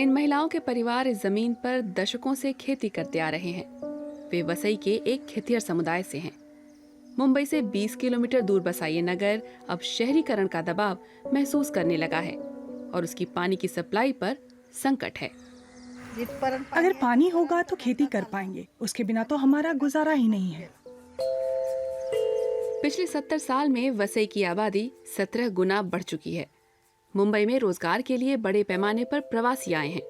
इन महिलाओं के परिवार इस जमीन पर दशकों से खेती करते आ रहे हैं। वे वसई के एक खेतिहर समुदाय से हैं। मुंबई से 20 किलोमीटर दूर बसा ये नगर अब शहरीकरण का दबाव महसूस करने लगा है और उसकी पानी की सप्लाई पर संकट है। अगर पानी होगा तो खेती कर पाएंगे, उसके बिना तो हमारा गुजारा ही नहीं है। पिछले 70 साल में वसई की आबादी 17 गुना बढ़ चुकी है। मुंबई में रोजगार के लिए बड़े पैमाने पर प्रवासी आए हैं।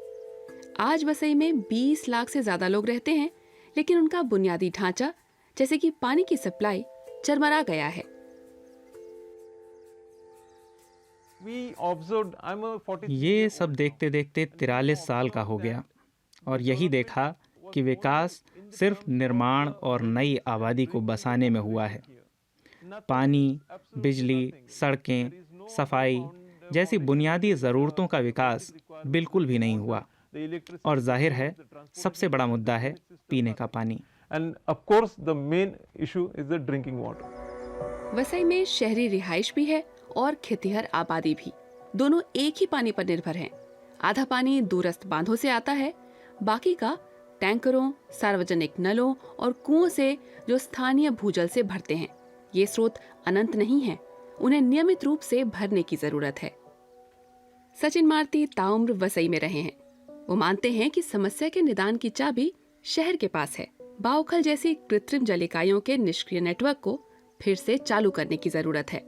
आज वसई में 20 लाख से ज्यादा लोग रहते हैं, लेकिन उनका बुनियादी ढांचा जैसे कि पानी की सप्लाई चरमरा गया है। ये सब देखते देखते 43 साल का हो गया और यही देखा कि विकास सिर्फ निर्माण और नई आबादी को बसाने में हुआ है। पानी, बिजली, सड़कें, सफाई जैसी बुनियादी ज़रूरतों का विकास बिल्कुल भी नहीं हुआ। और जाहिर है सबसे बड़ा मुद्दा है पीने का पानी। वसई में शहरी रिहाइश भी है और खेतिहर आबादी भी। दोनों एक ही पानी पर निर्भर हैं। आधा पानी दूरस्थ बांधों से आता है, बाकी का टैंकरों, सार्वजनिक नलों और कुओं से जो स्थानीय भूजल से भरते हैं। ये स्रोत अनंत नहीं है, उन्हें नियमित रूप से भरने की जरूरत है। सचिन मारती ताउम्र वसई में रहे हैं। वो मानते हैं कि समस्या के निदान की चाबी शहर के पास है। बाउखल जैसी कृत्रिम जल इकाइयों के निष्क्रिय नेटवर्क को फिर से चालू करने की जरूरत है।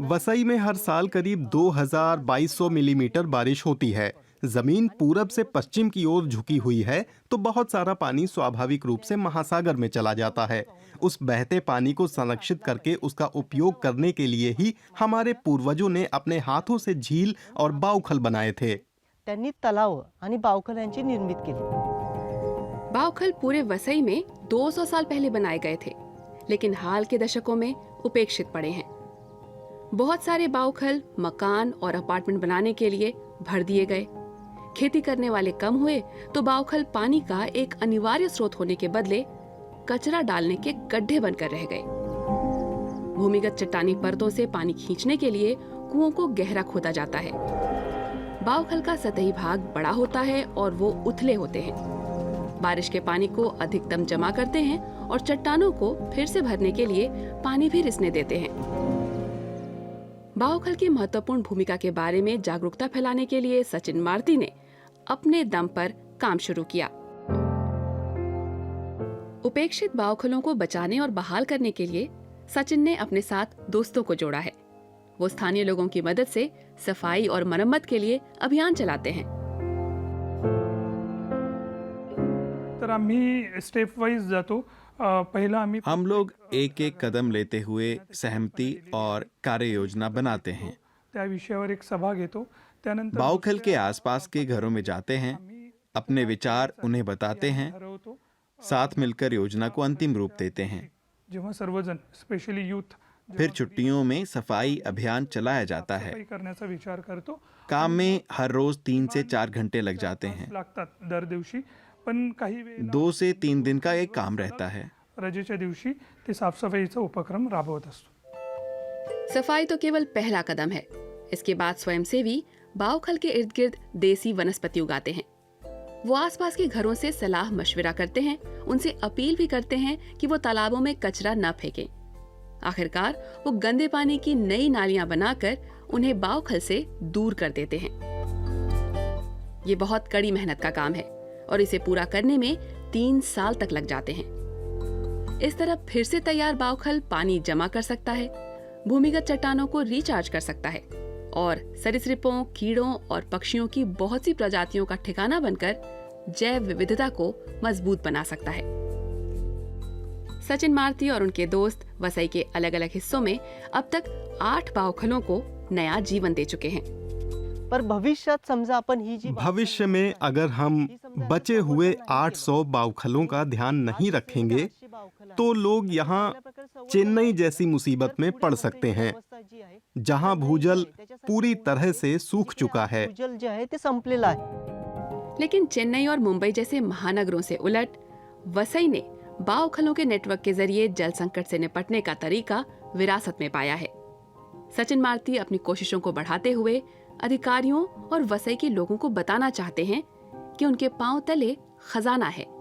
वसई में हर साल करीब 2200 मिलीमीटर बारिश होती है। जमीन पूरब से पश्चिम की ओर झुकी हुई है, तो बहुत सारा पानी स्वाभाविक रूप से महासागर में चला जाता है। उस बहते पानी को संरक्षित करके उसका उपयोग करने के लिए ही हमारे पूर्वजों ने अपने हाथों से झील और बाउखल बनाए थे। तलाव आणि बाउखल यांची निर्मित केली। बाउखल पूरे वसई में 200 साल पहले बनाए गए थे, लेकिन हाल के दशकों में उपेक्षित पड़े हैं। बहुत सारे बाउखल मकान और अपार्टमेंट बनाने के लिए भर दिए गए। खेती करने वाले कम हुए तो बाउखल पानी का एक अनिवार्य स्रोत होने के बदले कचरा डालने के गड्ढे बनकर रह गए। भूमिगत चट्टानी परतों से पानी खींचने के लिए कुओं को गहरा खोदा जाता है। बाउखल का सतही भाग बड़ा होता है और वो उथले होते हैं। बारिश के पानी को अधिकतम जमा करते हैं और चट्टानों को फिर से भरने के लिए पानी भी रिसने देते हैं। बाउखल की महत्वपूर्ण भूमिका के बारे में जागरूकता फैलाने के लिए सचिन मारती ने अपने दम पर काम शुरू किया। उपेक्षित बाउखलों को बचाने और बहाल करने के लिए सचिन ने अपने साथ दोस्तों को जोड़ा है। वो स्थानीय लोगों की मदद से सफाई और मरम्मत के लिए अभियान चलाते हैं। हम लोग एक एक कदम लेते हुए सहमति और कार्य योजना बनाते हैं। बाउखल के आसपास के घरों में जाते हैं, अपने विचार उन्हें बताते हैं, साथ मिलकर योजना को अंतिम रूप देते हैं। फिर छुट्टियों में सफाई अभियान चलाया जाता है। काम में हर रोज 3 से 4 घंटे लग जाते हैं। 2 से 3 दिन का एक काम रहता है। सफाई तो केवल पहला कदम है। इसके बाद स्वयंसेवी बाउखल के इर्द गिर्द देसी वनस्पति उगाते हैं। वो आसपास के घरों से सलाह मशविरा करते हैं, उनसे अपील भी करते हैं कि वो तालाबों में कचरा न फेंकें। आखिरकार वो गंदे पानी की नई नालियां बनाकर उन्हें बाउखल से दूर कर देते हैं। ये बहुत कड़ी मेहनत का काम है और इसे पूरा करने में 3 साल तक लग जाते हैं। इस तरह फिर से तैयार बाउखल पानी जमा कर सकता है, भूमिगत चट्टानों को रिचार्ज कर सकता है और सरीसृपों, कीड़ों और पक्षियों की बहुत सी प्रजातियों का ठिकाना बनकर जैव विविधता को मजबूत बना सकता है। सचिन मारती और उनके दोस्त वसई के अलग अलग हिस्सों में अब तक 8 बाउखलों को नया जीवन दे चुके हैं। पर भविष्यात समजा अपन ही जी भविष्य में अगर हम बचे हुए 800 बाउखलों का ध्यान नहीं रखेंगे तो लोग यहाँ चेन्नई जैसी मुसीबत में पड़ सकते हैं, जहाँ भूजल पूरी तरह से सूख चुका है। लेकिन चेन्नई और मुंबई जैसे महानगरों से उलट वसई ने बाउखलों के नेटवर्क के जरिए जल संकट से निपटने का तरीका विरासत में पाया है। सचिन मारती अपनी कोशिशों को बढ़ाते हुए अधिकारियों और वसई के लोगों को बताना चाहते हैं कि उनके पांव तले खजाना है।